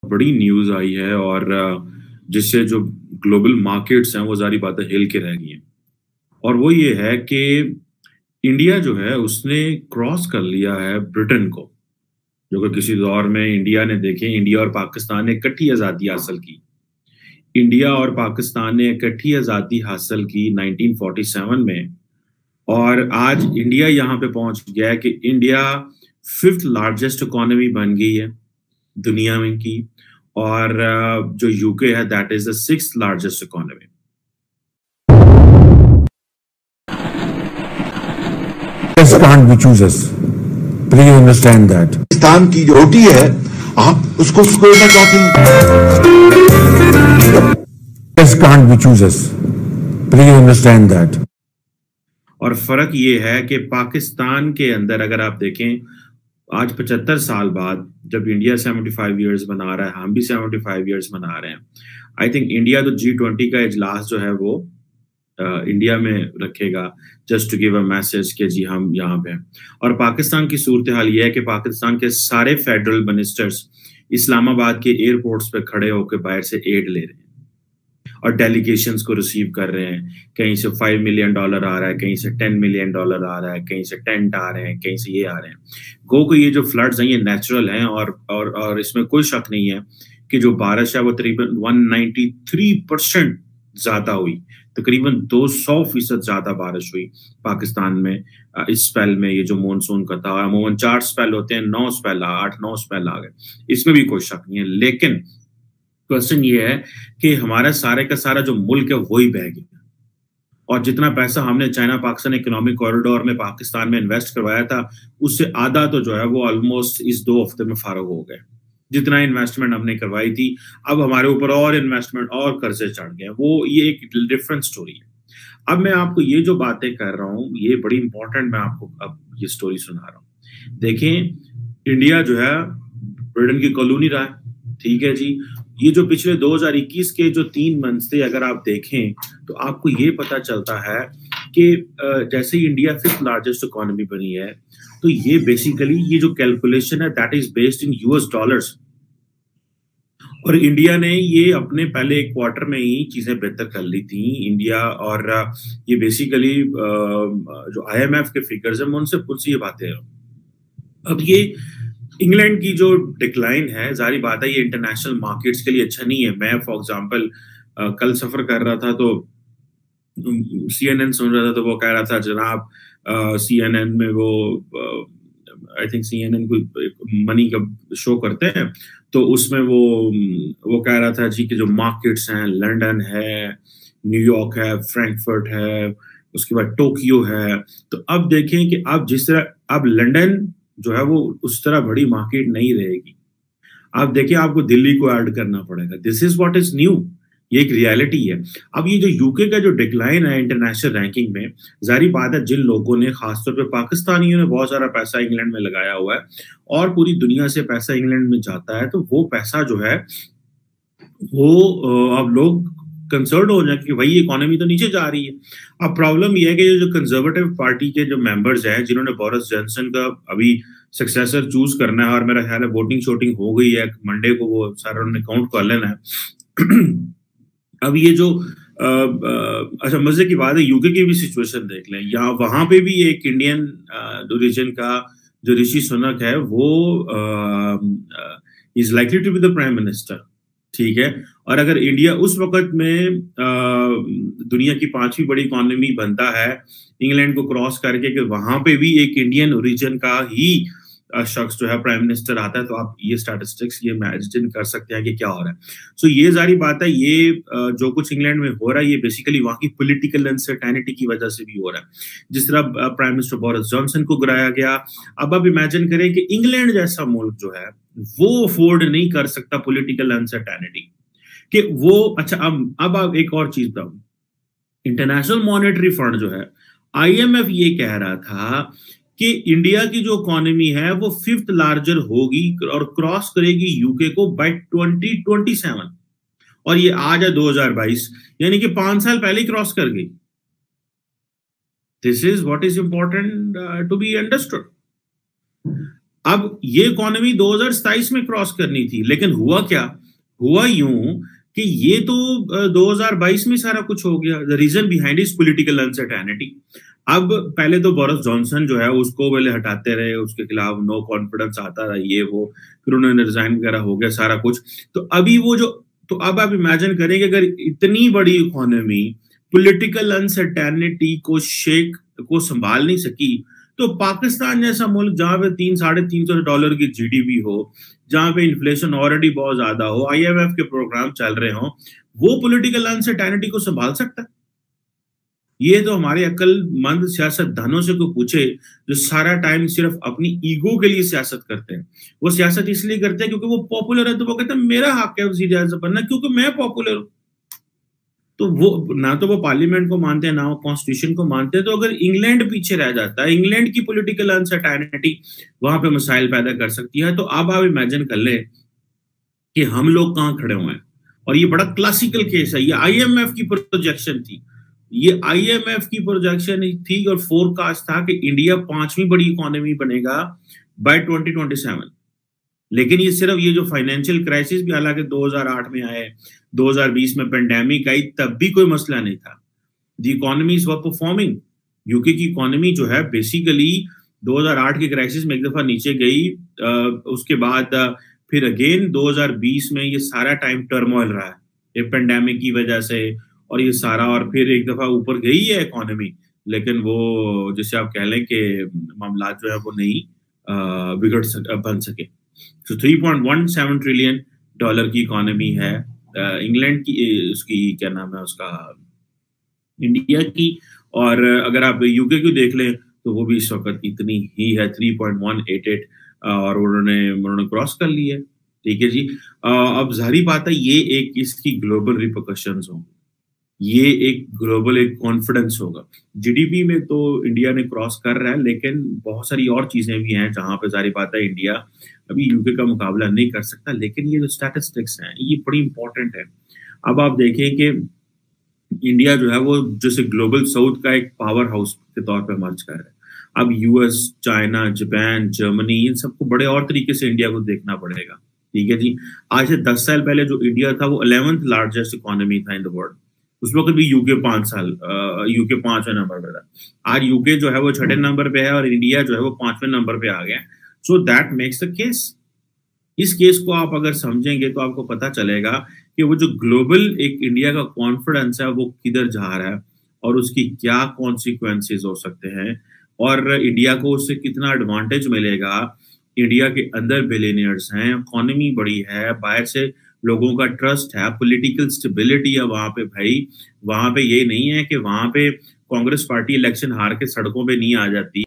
बड़ी न्यूज आई है और जिससे जो ग्लोबल मार्केट्स हैं वो सारी बातें हिल के रह गई हैं। और वो ये है कि इंडिया जो है उसने क्रॉस कर लिया है ब्रिटेन को, जो कि किसी दौर में इंडिया ने देखे, इंडिया और पाकिस्तान ने इकट्ठी आज़ादी हासिल की। इंडिया और पाकिस्तान ने इकट्ठी आज़ादी हासिल की 1947 में, और आज इंडिया यहाँ पे पहुंच गया है कि इंडिया फिफ्थ लार्जेस्ट इकोनॉमी बन गई है दुनिया में की, और जो यूके है that is the sixth largest economy. Can't be choosers. Please understand that. Pakistan की जो रोटी है आप उसको खोलना चाहते हैं। Can't be choosers. Please understand that. और फर्क ये है कि पाकिस्तान के अंदर अगर आप देखें, आज 75 साल बाद जब इंडिया 75 ईयर्स मना रहा है, हम भी 75 ईयर्स मना रहे हैं। आई थिंक इंडिया तो G20 का इजलास जो है वो इंडिया में रखेगा, just to give a message कि जी हम यहाँ पे हैं। और पाकिस्तान की सूरत हाल ये है कि पाकिस्तान के सारे फेडरल मिनिस्टर्स इस्लामाबाद के एयरपोर्ट्स पे खड़े होकर बाहर से एड ले रहे हैं और डेलीगेशंस को रिसीव कर रहे हैं। कहीं से $5 मिलियन आ रहा है, कहीं से $10 मिलियन आ रहा है, कहीं से टेंट आ रहे हैं, कहीं से ये आ रहे हैं। गो को ये जो फ्लड्स हैं ये नेचुरल हैं, और इसमें कोई शक नहीं है कि जो बारिश है वो तकरीबन 193% ज्यादा हुई, तकरीबन 200% ज्यादा बारिश हुई पाकिस्तान में इस स्पेल में। ये जो मॉनसून का था, अमूमन 4 स्पेल होते हैं, 9 स्पेल 8-9 स्पेल आ गए, इसमें भी कोई शक नहीं है। लेकिन क्वेश्चन ये है कि हमारा सारे का सारा जो मुल्क है वही बह गया, और जितना पैसा हमने चाइना पाकिस्तान इकोनॉमिक कॉरिडोर में पाकिस्तान में इन्वेस्ट करवाया था, उससे आधा तो जो है वो ऑलमोस्ट इस 2 हफ्ते में फारग हो गए। जितना इन्वेस्टमेंट हमने करवाई थी, अब हमारे ऊपर और इन्वेस्टमेंट और कर्जे चढ़ गए। ये एक डिफरेंट स्टोरी है। अब मैं आपको ये जो बातें कर रहा हूँ ये बड़ी इंपॉर्टेंट, मैं आपको अब ये स्टोरी सुना रहा हूँ। देखें, इंडिया जो है ब्रिटेन की कॉलोनी रहा है, ठीक है जी। ये जो पिछले 2021 के जो 3 मंथ्स थे, अगर आप देखें तो आपको ये पता चलता है कि जैसे ही इंडिया 5th लार्जेस्ट इकोनॉमी बनी है, तो ये बेसिकली ये जो कैलकुलेशन है that is based in US dollars. और इंडिया ने ये अपने पहले एक क्वार्टर में ही चीजें बेहतर कर ली थी इंडिया, और ये बेसिकली जो IMF के फिगर्स हैं उनसे ये बातें हैं। अब ये इंग्लैंड की जो डिक्लाइन है, जारी बात है ये इंटरनेशनल मार्केट्स के लिए अच्छा नहीं है। मैं फॉर एग्जांपल कल सफर कर रहा था तो CNN सुन रहा था, तो वो कह रहा था जनाब CNN में वो आई थिंक CNN को मनी का शो करते हैं, तो उसमें वो कह रहा था जी कि जो मार्केट्स हैं, लंदन है, न्यूयॉर्क है, फ्रैंकफर्ट है, उसके बाद टोक्यो है। तो अब देखें कि अब जिस तरह अब लंदन जो है वो उस तरह बड़ी मार्केट नहीं रहेगी। आप देखिए आपको दिल्ली को ऐड करना पड़ेगा। This is what is new, ये एक रियलिटी है। अब ये जो यूके का जो डिक्लाइन है इंटरनेशनल रैंकिंग में, जारी बात है जिन लोगों ने, खासतौर पे पाकिस्तानियों ने बहुत सारा पैसा इंग्लैंड में लगाया हुआ है और पूरी दुनिया से पैसा इंग्लैंड में जाता है, तो वो पैसा जो है वो अब लोग कंसर्न हो जाए कि भाई इकोनॉमी तो नीचे जा रही है। अब प्रॉब्लम ये है कि जो कंजर्वेटिव पार्टी के जो मेंबर्स हैं, जिन्होंने बोरिस जॉनसन का अभी सक्सेसर चूज करना है, और मेरा ख्याल है वोटिंग शोटिंग हो गई है, मंडे को वो सारा उन्होंने काउंट कर लेना है। अब ये जो अच्छा मजे की बात है, यूके की भी सिचुएशन देख लें, यहाँ वहां पे भी एक इंडियन ओरिजिन का जो ऋषि सुनक है वो is likely to be the prime minister, ठीक है। और अगर इंडिया उस वक्त में दुनिया की 5वीं बड़ी इकोनॉमी बनता है इंग्लैंड को क्रॉस करके, कि वहां पे भी एक इंडियन ओरिजिन का ही शख्स जो है प्राइम मिनिस्टर आता है, तो आप ये स्टैटिस्टिक्स ये इमेजिन कर सकते हैं कि क्या हो रहा है। सो ये जारी बात है, ये जो कुछ इंग्लैंड में हो रहा है ये बेसिकली वहां की पॉलिटिकल अनसर्टेनिटी की वजह से भी हो रहा है। जिस तरह प्राइम मिनिस्टर बोरिस जॉनसन को गिराया गया, अब आप इमेजिन करें कि इंग्लैंड जैसा मुल्क जो है वो अफोर्ड नहीं कर सकता पॉलिटिकल अनसर्टेनिटी कि वो, अच्छा अब आप एक और चीज बताऊं, इंटरनेशनल मॉनेटरी फंड जो है IMF ये कह रहा था कि इंडिया की जो इकोनॉमी है वो 5th लार्जर होगी और क्रॉस करेगी यूके को बाय 2027, और ये आज है 2022, यानी कि 5 साल पहले ही क्रॉस कर गई। This is what is important to be understood. अब ये इकोनॉमी 2027 में क्रॉस करनी थी, लेकिन हुआ क्या? हुआ यूं कि ये तो 2022 में सारा कुछ हो गया। The reason behind is political uncertainty. अब पहले तो बोरिस जॉनसन जो है उसको पहले हटाते रहे, उसके खिलाफ नो कॉन्फिडेंस आता रहा, ये वो, फिर उन्होंने रिजाइन वगैरह हो गया सारा कुछ। तो अभी वो जो, तो अब आप इमेजिन करें कि अगर इतनी बड़ी इकोनॉमी पॉलिटिकल अनसर्टेनिटी को संभाल नहीं सकी, तो पाकिस्तान जैसा मुल्क जहां पे $300-350 की जीडीपी हो, जहां पे इन्फ्लेशन ऑलरेडी बहुत ज्यादा हो, आईएमएफ के प्रोग्राम चल रहे हो, वो पॉलिटिकल अनसर्टेनिटी को संभाल सकता है? ये तो हमारे अक्लमंद सियासतदानों से को पूछे, जो सारा टाइम सिर्फ अपनी ईगो के लिए सियासत करते हैं। वो सियासत इसलिए करते हैं क्योंकि वो पॉपुलर है, तो वो कहते हैं मेरा हक है वज़ीर आज़म बनना क्योंकि मैं पॉपुलर हूं। तो वो ना तो वो पार्लियामेंट को मानते हैं, ना वो कॉन्स्टिट्यूशन को मानते हैं। तो अगर इंग्लैंड पीछे रह जाता है, इंग्लैंड की पॉलिटिकल अनसर्टेनिटी वहां पे मसाइल पैदा कर सकती है। तो अब आप इमेजिन कर ले कि हम लोग कहाँ खड़े हुए हैं। और ये बड़ा क्लासिकल केस है, ये आईएमएफ की प्रोजेक्शन थी, ये आईएमएफ की प्रोजेक्शन थी और फोरकास्ट था कि इंडिया 5वीं बड़ी इकोनॉमी बनेगा बाय 2027। लेकिन ये सिर्फ ये जो फाइनेंशियल क्राइसिस भी हालांकि 2008 में आए, 2020 में पेंडेमिक आई, तब भी कोई मसला नहीं था। The economies were performing. UK की इकोनॉमी जो है बेसिकली 2008 के क्राइसिस में एक दफा नीचे गई, उसके बाद फिर अगेन 2020 में ये सारा टाइम टर्मोइल रहा है, ये पेंडेमिक की वजह से, और ये सारा, और फिर एक दफा ऊपर गई है इकोनॉमी, लेकिन वो जैसे आप कह लें कि मामला जो है वो नहीं बन सके। तो $3.17 ट्रिलियन की इकोनॉमी है इंग्लैंड की, उसकी क्या नाम है उसका, इंडिया की। और अगर आप यूके की देख लें तो वो भी इस वक्त इतनी ही है, 3.188, और उन्होंने क्रॉस कर ली है। ठीक है जी। अब जाहिर बात है ये एक इसकी ग्लोबल रिपरकशंस होंगे, ये एक ग्लोबल एक कॉन्फिडेंस होगा। जीडीपी में तो इंडिया ने क्रॉस कर रहा है, लेकिन बहुत सारी और चीजें भी हैं जहां पे जाहिर बात है इंडिया अभी यूके का मुकाबला नहीं कर सकता। लेकिन ये जो स्टैटिस्टिक्स हैं ये बड़ी इंपॉर्टेंट है। अब आप देखें कि इंडिया जो है वो जैसे ग्लोबल साउथ का एक पावर हाउस के तौर पर मर्ज कर रहा है। अब यूएस, चाइना, जापान, जर्मनी, इन सबको बड़े और तरीके से इंडिया को देखना पड़ेगा। ठीक है जी। आज से 10 साल पहले जो इंडिया था वो 11th लार्जेस्ट इकोनॉमी था इन द वर्ल्ड। उस वक्त भी यूके 5वें नंबर पे था। आज यूके जो है वो 6ठे नंबर पे है और इंडिया जो है वो 5वें नंबर पे आ गया। So that makes the case. इस केस को आप अगर समझेंगे तो आपको पता चलेगा कि वो जो ग्लोबल एक इंडिया का कॉन्फिडेंस है वो किधर जा रहा है और उसकी क्या कॉन्सिक्वेंसेस हो सकते हैं और इंडिया को उससे कितना एडवांटेज मिलेगा। इंडिया के अंदर बिलियनियर्स हैं, इकोनॉमी बड़ी है, बाहर से लोगों का ट्रस्ट है, पॉलिटिकल स्टेबिलिटी है वहां पे भाई। वहां पे ये नहीं है कि वहां पे कांग्रेस पार्टी इलेक्शन हार के सड़कों पे नहीं आ जाती।